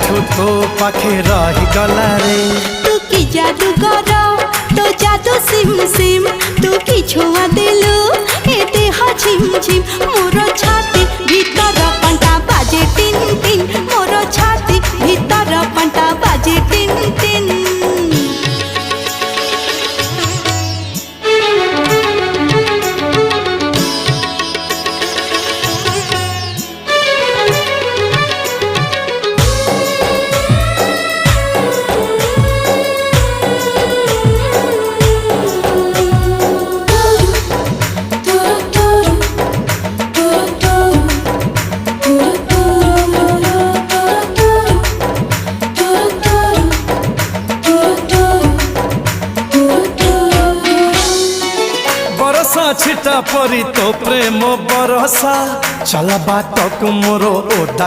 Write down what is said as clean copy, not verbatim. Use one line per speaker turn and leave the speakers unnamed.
दिनठू तो पाखे रही गला रे।
तू की जादू कर तो जादू सिम सिम तू की छुआ दिलु ए देह झिम झिम मोर छाती भीतर पंटा बाजे टिन टिन मोर छाती भीतर पंटा बाजे टिन टिन।
छिटा परी तो प्रेम बरसा चला बाट मोर ओदा।